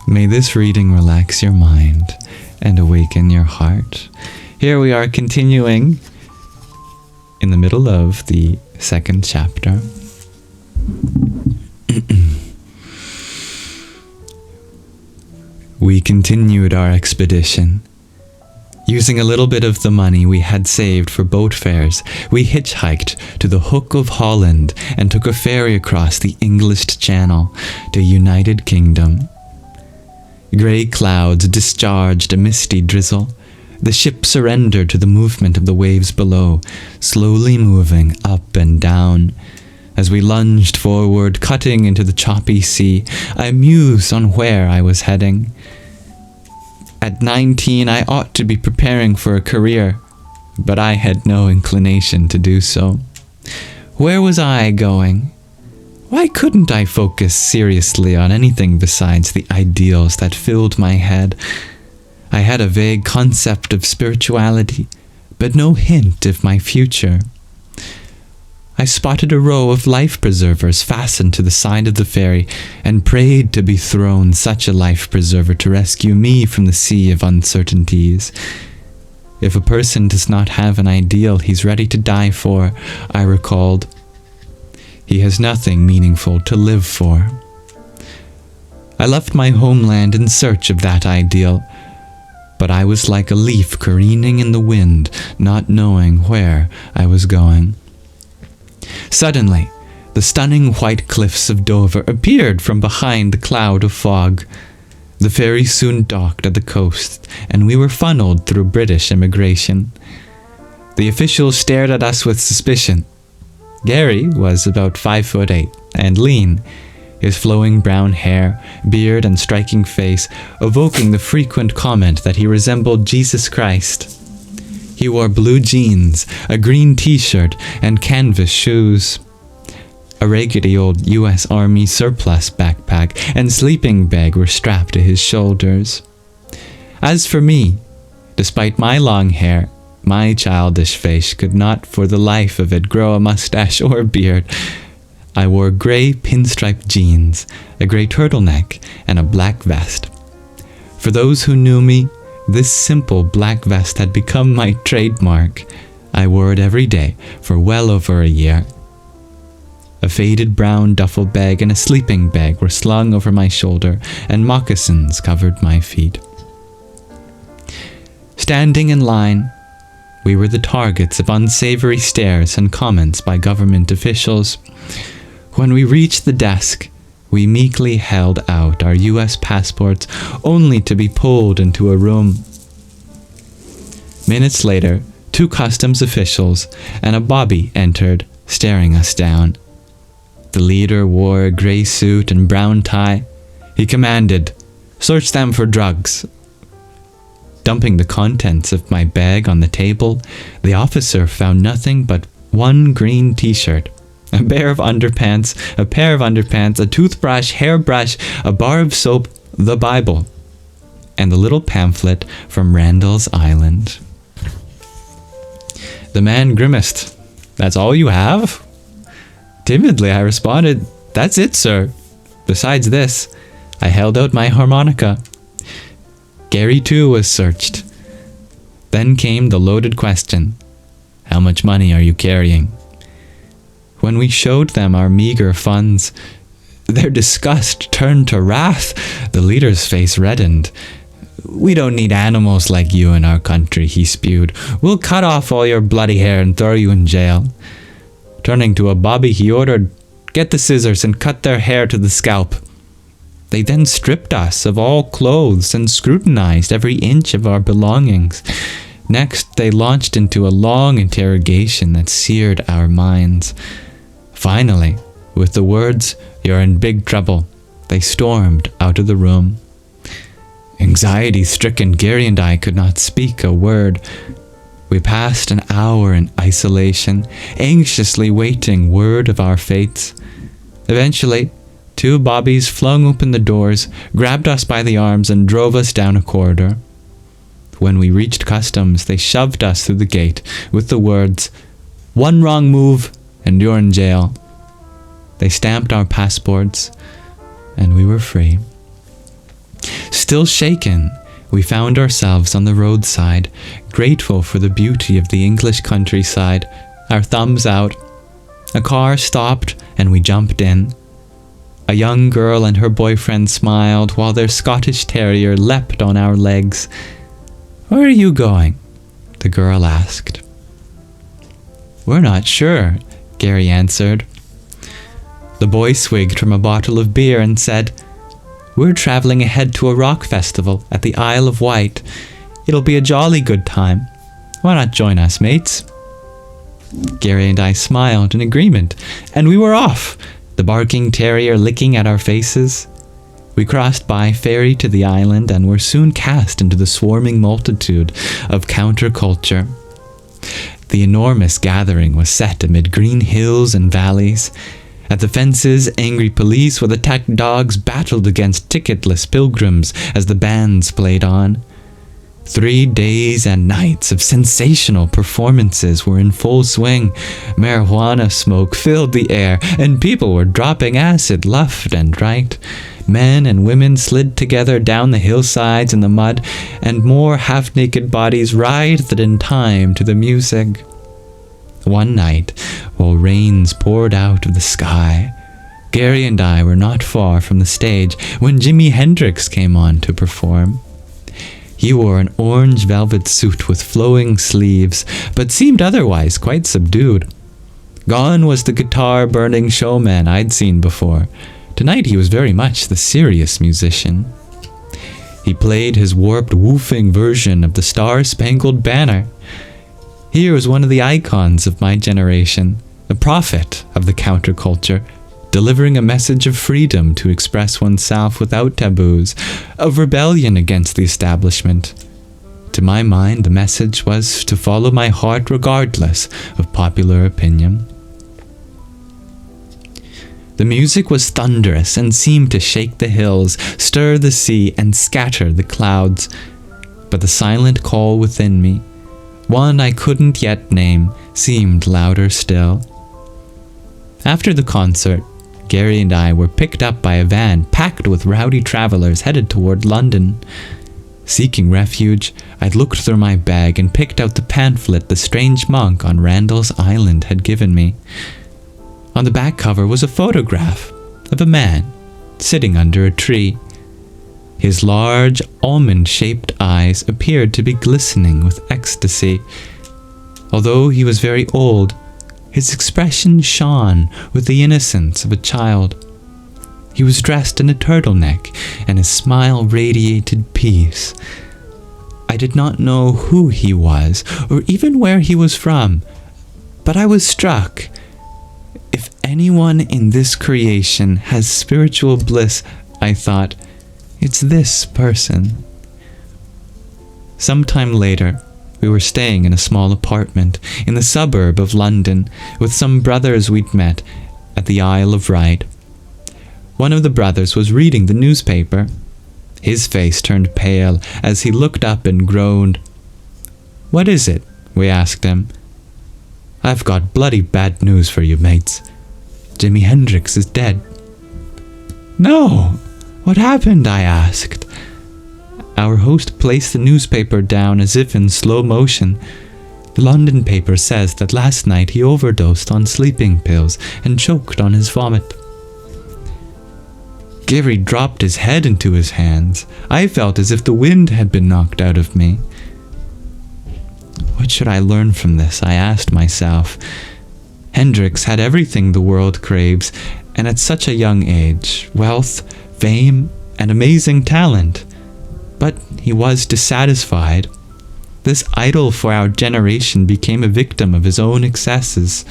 May this reading relax your mind and awaken your heart. Here we are continuing in the middle of the second chapter. We continued our expedition. Using a little bit of the money we had saved for boat fares, we hitchhiked to the Hook of Holland and took a ferry across the English Channel to United Kingdom. Grey clouds discharged a misty drizzle. The ship surrendered to the movement of the waves below, slowly moving up and down. As we lunged forward, cutting into the choppy sea, I mused on where I was heading. At 19, I ought to be preparing for a career, but I had no inclination to do so. Where was I going? Why couldn't I focus seriously on anything besides the ideals that filled my head? I had a vague concept of spirituality, but no hint of my future. I spotted a row of life preservers fastened to the side of the ferry and prayed to be thrown such a life preserver to rescue me from the sea of uncertainties. If a person does not have an ideal he's ready to die for, I recalled, he has nothing meaningful to live for. I left my homeland in search of that ideal, but I was like a leaf careening in the wind, not knowing where I was going. Suddenly, the stunning white cliffs of Dover appeared from behind the cloud of fog. The ferry soon docked at the coast, and we were funneled through British immigration. The officials stared at us with suspicion. Gary was about 5'8" and lean, his flowing brown hair, beard, and striking face evoking the frequent comment that he resembled Jesus Christ. He wore blue jeans, a green t-shirt, and canvas shoes. A raggedy old U.S. Army surplus backpack and sleeping bag were strapped to his shoulders. As for me, despite my long hair, my childish face could not for the life of it grow a mustache or beard. I wore grey pinstripe jeans, a grey turtleneck, and a black vest. For those who knew me, this simple black vest had become my trademark. I wore it every day for well over a year. A faded brown duffel bag and a sleeping bag were slung over my shoulder, and moccasins covered my feet. Standing in line, we were the targets of unsavory stares and comments by government officials. When we reached the desk, we meekly held out our U.S. passports, only to be pulled into a room. Minutes later, 2 customs officials and a bobby entered, staring us down. The leader wore a grey suit and brown tie. He commanded, "Search them for drugs." Dumping the contents of my bag on the table, the officer found nothing but one green t-shirt, a pair of underpants, a toothbrush, hairbrush, a bar of soap, the Bible, and the little pamphlet from Randall's Island. The man grimaced. "That's all you have?" Timidly, I responded, "That's it, sir. Besides this," I held out my harmonica. Gary, too, was searched. Then came the loaded question, "How much money are you carrying?" When we showed them our meager funds, their disgust turned to wrath. The leader's face reddened. "We don't need animals like you in our country," he spewed. "We'll cut off all your bloody hair and throw you in jail." Turning to a bobby, he ordered, "Get the scissors and cut their hair to the scalp." They then stripped us of all clothes and scrutinized every inch of our belongings. Next, they launched into a long interrogation that seared our minds. Finally, with the words, "You're in big trouble," they stormed out of the room. Anxiety-stricken, Gary and I could not speak a word. We passed an hour in isolation, anxiously waiting word of our fates. Eventually, 2 bobbies flung open the doors, grabbed us by the arms, and drove us down a corridor. When we reached customs, they shoved us through the gate with the words, "One wrong move, and you're in jail." They stamped our passports, and we were free. Still shaken, we found ourselves on the roadside, grateful for the beauty of the English countryside, our thumbs out. A car stopped and we jumped in. A young girl and her boyfriend smiled while their Scottish terrier leapt on our legs. "Where are you going?" the girl asked. "We're not sure," Gary answered. The boy swigged from a bottle of beer and said, "We're travelling ahead to a rock festival at the Isle of Wight. It'll be a jolly good time. Why not join us, mates?" Gary and I smiled in agreement, and we were off, the barking terrier licking at our faces. We crossed by ferry to the island and were soon cast into the swarming multitude of counterculture. The enormous gathering was set amid green hills and valleys. At the fences, angry police with attacked dogs battled against ticketless pilgrims as the bands played on. 3 days and nights of sensational performances were in full swing. Marijuana smoke filled the air, and people were dropping acid left and right. Men and women slid together down the hillsides in the mud, and more half-naked bodies writhed in time to the music. One night, while rains poured out of the sky, Gary and I were not far from the stage when Jimi Hendrix came on to perform. He wore an orange velvet suit with flowing sleeves, but seemed otherwise quite subdued. Gone was the guitar-burning showman I'd seen before. Tonight he was very much the serious musician. He played his warped, woofing version of the Star-Spangled Banner. Here was one of the icons of my generation, the prophet of the counterculture, delivering a message of freedom to express oneself without taboos, of rebellion against the establishment. To my mind, the message was to follow my heart regardless of popular opinion. The music was thunderous and seemed to shake the hills, stir the sea, and scatter the clouds. But the silent call within me, one I couldn't yet name, seemed louder still. After the concert, Gary and I were picked up by a van packed with rowdy travelers headed toward London. Seeking refuge, I looked through my bag and picked out the pamphlet the strange monk on Randall's Island had given me. On the back cover was a photograph of a man sitting under a tree. His large, almond-shaped eyes appeared to be glistening with ecstasy. Although he was very old, his expression shone with the innocence of a child. He was dressed in a turtleneck, and his smile radiated peace. I did not know who he was, or even where he was from, but I was struck. If anyone in this creation has spiritual bliss, I thought, it's this person. Sometime later, we were staying in a small apartment in the suburb of London with some brothers we'd met at the Isle of Wight. One of the brothers was reading the newspaper. His face turned pale as he looked up and groaned. "What is it?" we asked him. "I've got bloody bad news for you, mates. Jimi Hendrix is dead." "No! What happened?" I asked. Our host placed the newspaper down as if in slow motion. The London paper says that last night he overdosed on sleeping pills and choked on his vomit. Gary dropped his head into his hands. I felt as if the wind had been knocked out of me. What should I learn from this? I asked myself. Hendrix had everything the world craves, and at such a young age, wealth, fame, and amazing talent. But he was dissatisfied. This idol for our generation became a victim of his own excesses.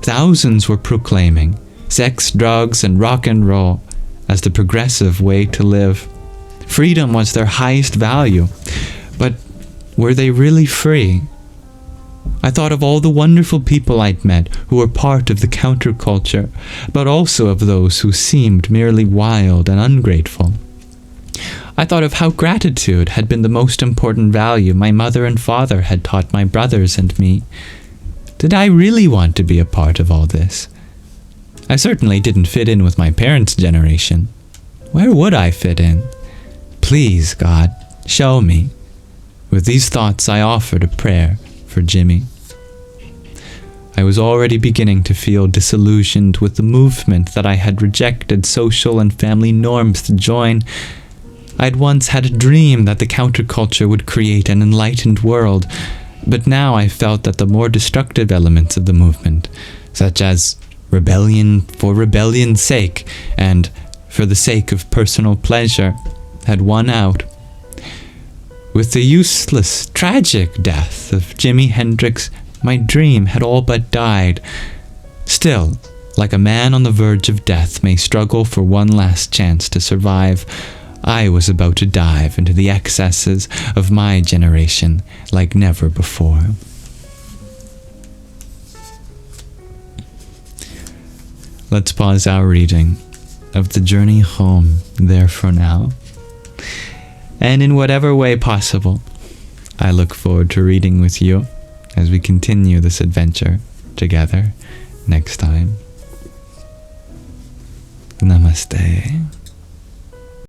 Thousands were proclaiming sex, drugs, and rock and roll as the progressive way to live. Freedom was their highest value, but were they really free? I thought of all the wonderful people I'd met who were part of the counterculture, but also of those who seemed merely wild and ungrateful. I thought of how gratitude had been the most important value my mother and father had taught my brothers and me. Did I really want to be a part of all this? I certainly didn't fit in with my parents' generation. Where would I fit in? Please, God, show me. With these thoughts, I offered a prayer for Jimi. I was already beginning to feel disillusioned with the movement that I had rejected social and family norms to join. I'd once had a dream that the counterculture would create an enlightened world, but now I felt that the more destructive elements of the movement, such as rebellion for rebellion's sake and for the sake of personal pleasure, had won out. With the useless, tragic death of Jimi Hendrix, my dream had all but died. Still, like a man on the verge of death may struggle for one last chance to survive, I was about to dive into the excesses of my generation like never before. Let's pause our reading of the journey home there for now. And in whatever way possible, I look forward to reading with you as we continue this adventure together next time. Namaste.